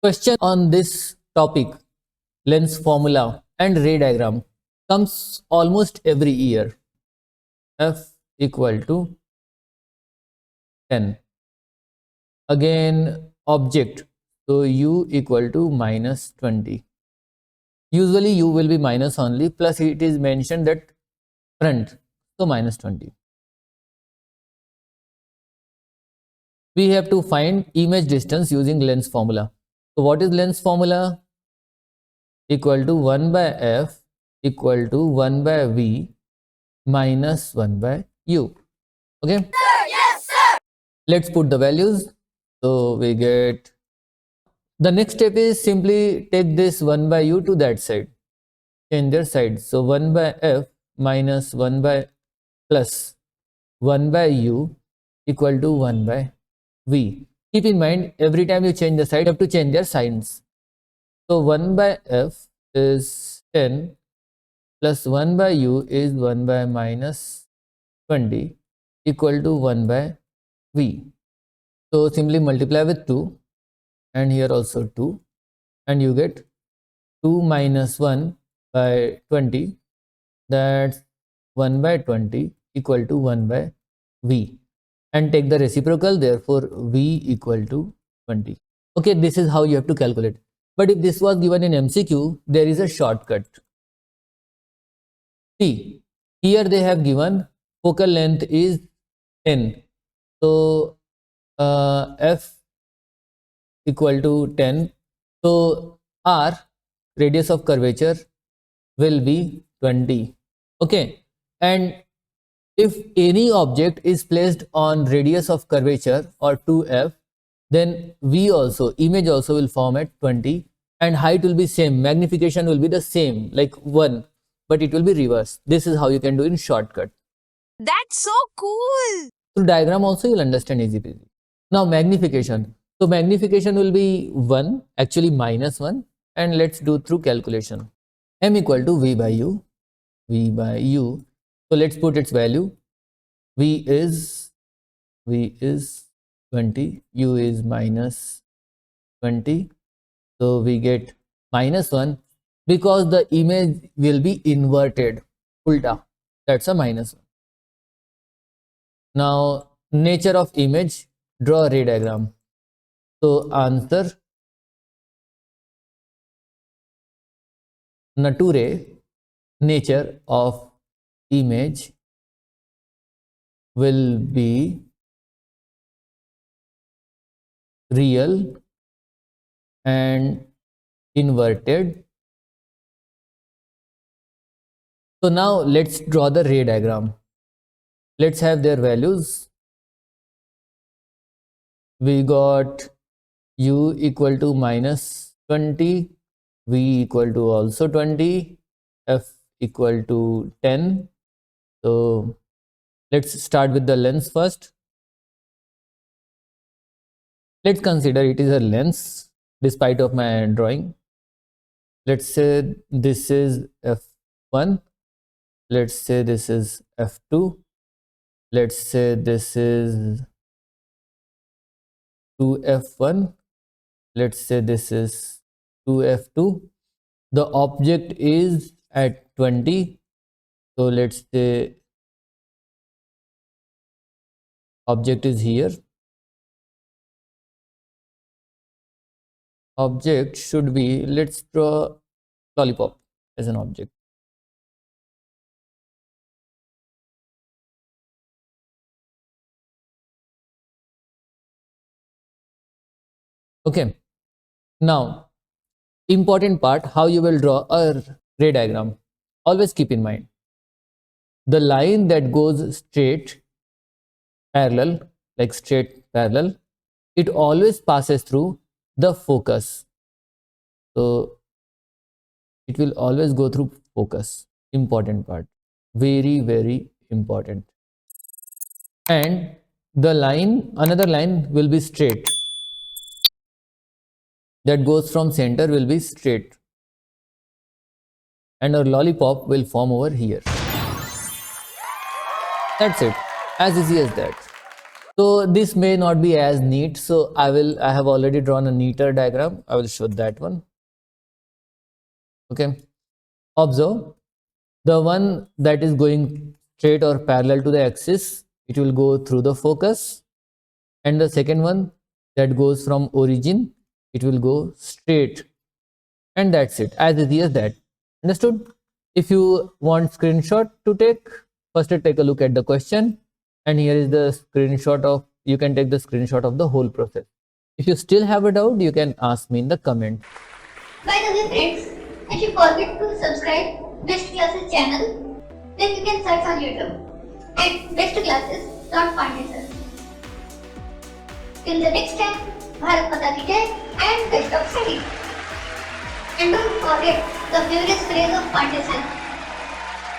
Question on this topic, lens formula and ray diagram, comes almost every year. F equal to 10. Again, object. So U equal to minus 20. Usually U will be minus only, plus it is mentioned that front, so minus 20. We have to find image distance using lens formula. So what is lens formula? Equal to 1 by F equal to 1 by V minus 1 by U. Okay? Sir, yes, sir. Let's put the values. So we get, the next step is simply take this 1 by U to that side. Change their sides. So 1 by F minus 1 by plus 1 by U equal to 1 by V. Keep in mind, every time you change the side, you have to change their signs. So 1 by F is 10 plus 1 by U is 1 by minus 20 equal to 1 by V. So simply multiply with 2 and here also 2 and you get 2 minus 1 by 20, that's 1 by 20 equal to 1 by V. And take the reciprocal, therefore V equal to 20. Okay, this is how you have to calculate. But if this was given in MCQ, there is a shortcut. See, here they have given focal length is 10. So F equal to 10. So R, radius of curvature, will be 20. Okay, and if any object is placed on radius of curvature or 2F, then V also, image also will form at 20 and height will be same, magnification will be the same, like 1, but it will be reversed. This is how you can do in shortcut. That's so cool. Through diagram also you'll understand easy peasy. Now magnification. So magnification will be 1, actually minus 1, and let's do through calculation. M equal to V by U, V by U. So let's put its value. V is 20, U is minus 20. So we get minus 1 because the image will be inverted, ulta. That's a minus 1. Now nature of image, draw a ray diagram. So answer, nature of image will be real and inverted. So now let's draw the ray diagram. Let's have their values. We got U equal to minus 20, V equal to also 20, F equal to 10. So let's start with the lens first. Let's consider it is a lens despite of my drawing. Let's say this is F1. Let's say this is F2. Let's say this is 2F1. Let's say this is 2F2. The object is at 20. So let's say object is here. Object should be, let's draw lollipop as an object. Okay, now important part, how you will draw a ray diagram. Always keep in mind the line that goes straight parallel, like straight parallel, it always passes through the focus. So it will always go through focus. Important part, very, very important. And the line, another line will be straight, that goes from center will be straight, and our lollipop will form over here. That's it, as easy as that. So this may not be as neat. So I have already drawn a neater diagram. I will show that one. Okay. Observe the one that is going straight or parallel to the axis, it will go through the focus, and the second one that goes from origin, it will go straight, and that's it, as easy as that. Understood? If you want screenshot to take, first take a look at the question, and here is the screenshot of, you can take the screenshot of the whole process. If you still have a doubt, you can ask me in the comment. By the way friends, if you forget to subscribe B.E.S.T Classes channel, then you can search on YouTube at B.E.S.T Classes.Pandey. Till the next time, Bharat Mata Ki Jai and best of study. And don't forget the famous phrase of Pandey sir,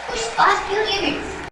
push past your limits.